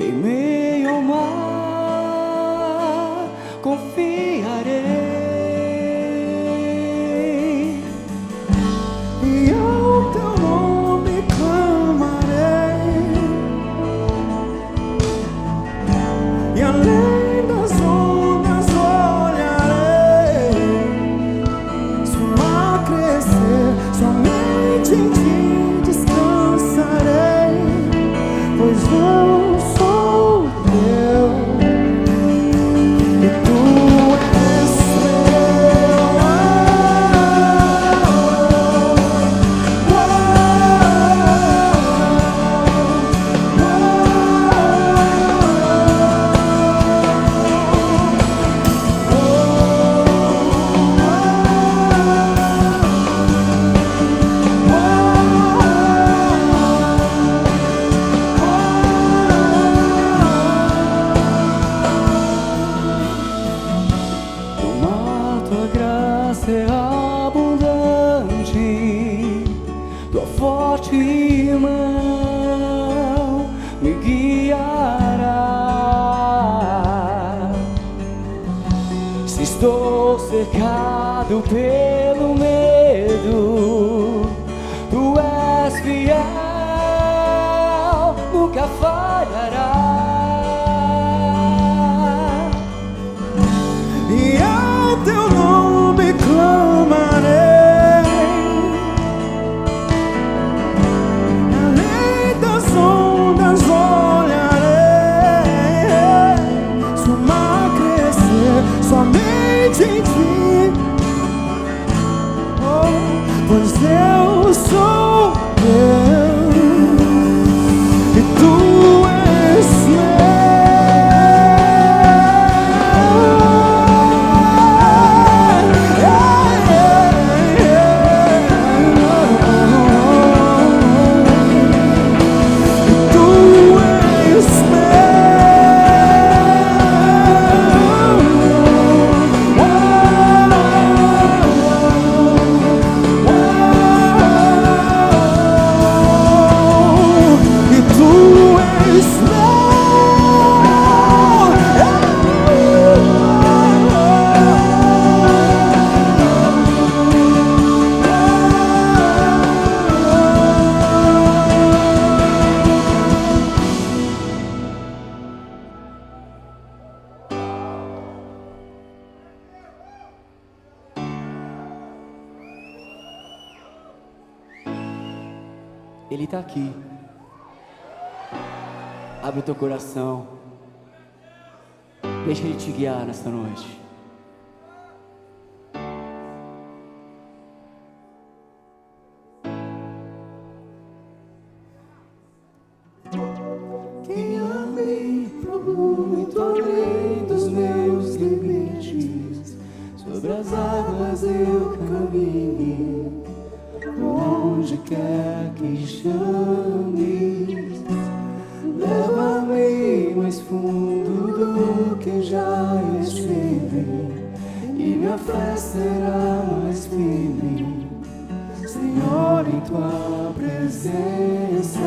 Em meio ao mar confiarei, e ao teu nome clamarei, e além das ondas olharei. Se o mar crescer, somente em ti descansarei, pois eu sou teu e tu és tua graça é abundante, tua forte mão me guiará. Se estou cercado pelo medo, tu és fiel, nunca falhará. E ao teu nome clamarei, além das ondas olharei. Se o mar crescer, somente em ti, oh, pois eu sou teu e tu és meu. Ele está aqui. Abre o teu coração. Deixa Ele te guiar nesta noite. Quem amei muito além dos meus limites, sobre as águas eu caminho, onde quer que chames, leva-me mais fundo do que já estive, e minha fé será mais firme, Senhor, em tua presença.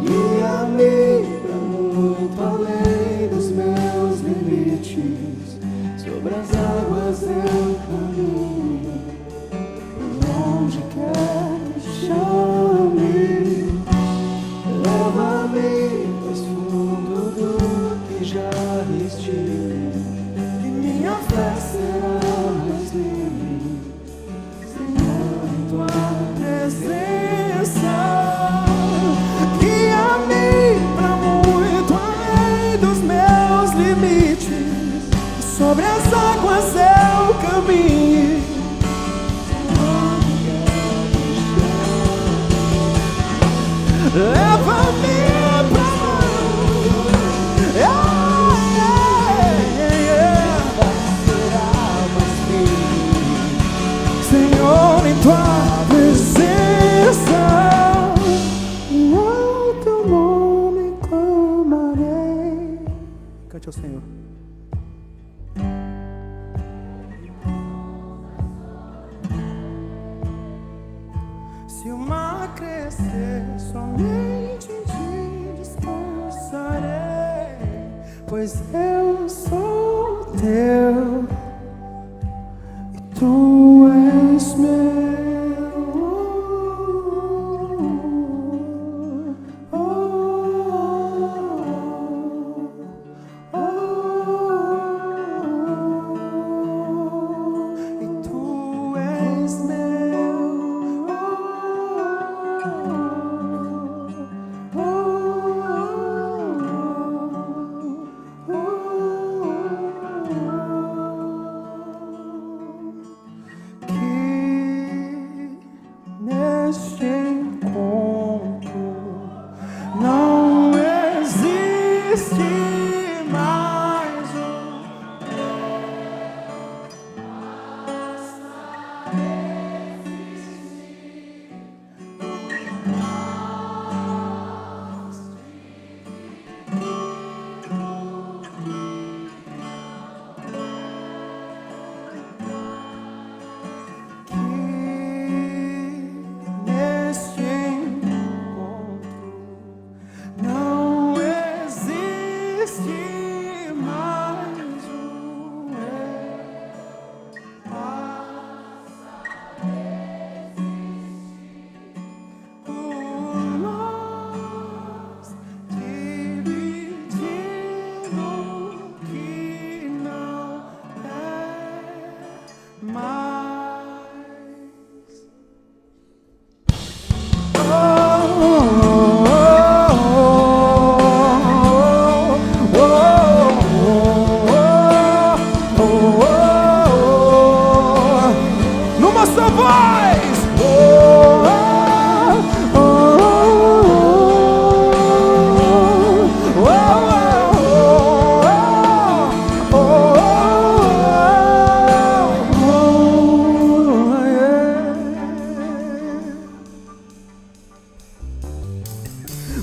Guia-me pra muito além dos meus limites, sobre as águas eu caminho, onde quer que chame, leva-me mais fundo do que já estive, e minha fé será mais livre, Senhor, em tua presença. Guia-me pra muito além dos meus limites, sobre as águas eu caminho, leva-me pra será mais firme, Senhor, em tua presença. Ao teu nome clamarei. Cante ao Senhor. Se o mar crescer, somente em ti descansarei. pois eu sou teu e tu és meu.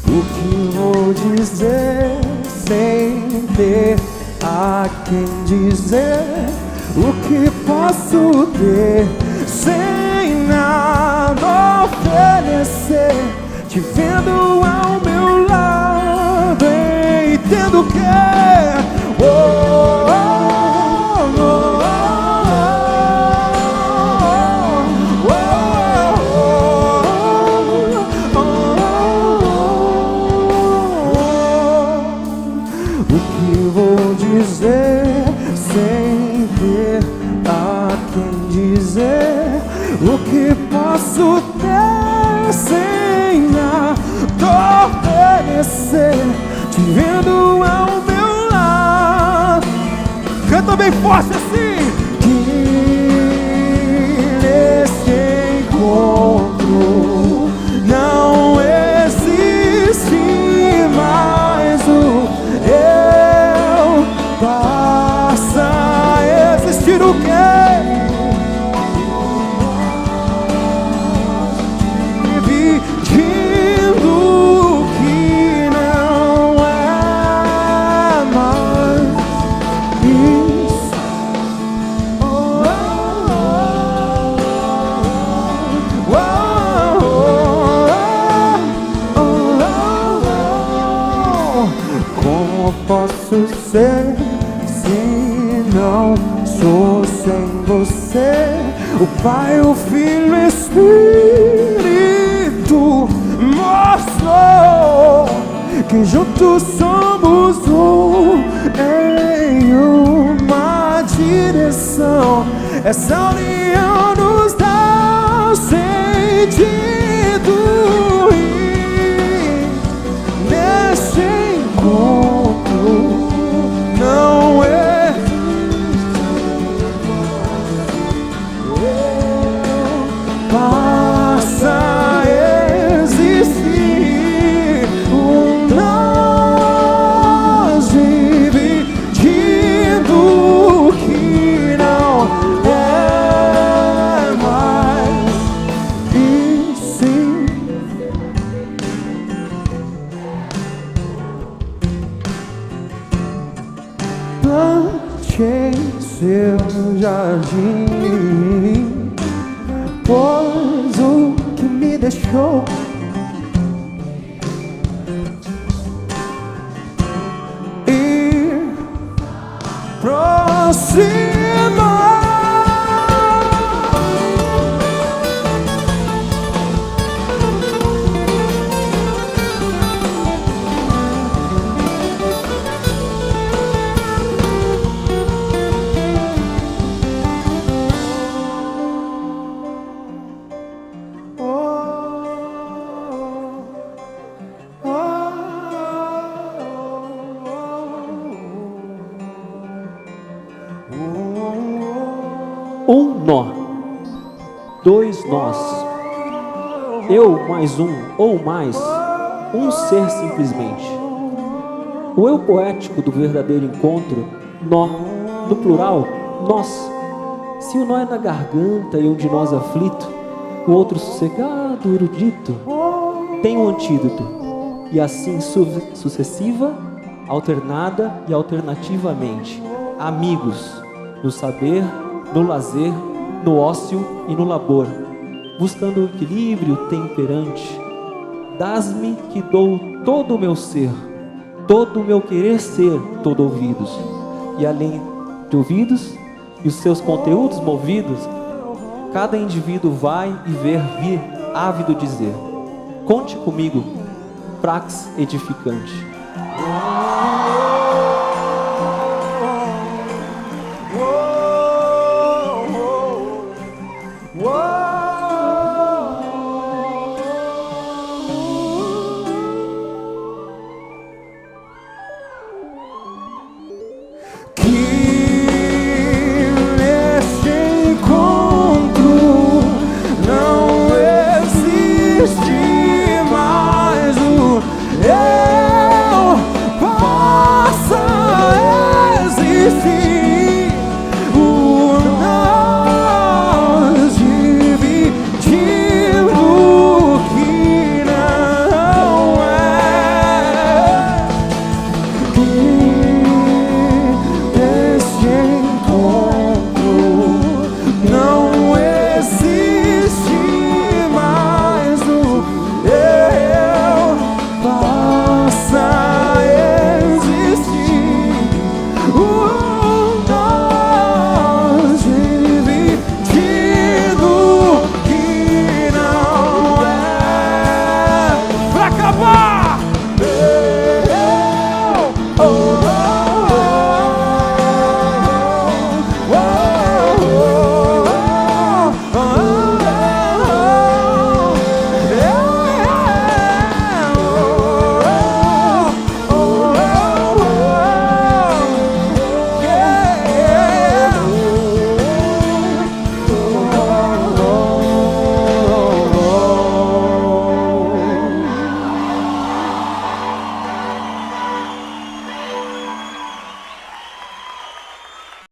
O que vou dizer sem ter a quem dizer? O que posso ter sem nada oferecer? Te vendo ao meu lado, entendo que sem ter a quem dizer, o que posso ter sem nada oferecer, te vendo ao meu lado. Canta bem forte assim. Que nesse encontro não existe mais o eu. Passa a existir o quê? Dividindo que não é mais isso. Como posso ser se não sou sem você? O Pai, o Filho, o Espírito mostrou que juntos somos um em uma direção. Essa união nos dá sentido e neste encontro não passa a existir nós dividindo que não é mais e sim. Plantei seu jardim, pois o que me deixou ir cima. Um nó, dois nós, eu mais um ou mais, um ser simplesmente. O eu poético do verdadeiro encontro, nó, no plural, nós. Se o nó é na garganta e um de nós aflito, o outro sossegado, erudito, tem um antídoto, e assim sucessiva, alternada e alternativamente, amigos, no saber, no lazer, no ócio e no labor, buscando o equilíbrio temperante. Dás-me que dou todo o meu ser, todo o meu querer ser, todo ouvidos, e além de ouvidos e os seus conteúdos movidos, cada indivíduo vai e ver vir ávido dizer: conte comigo, prax edificante.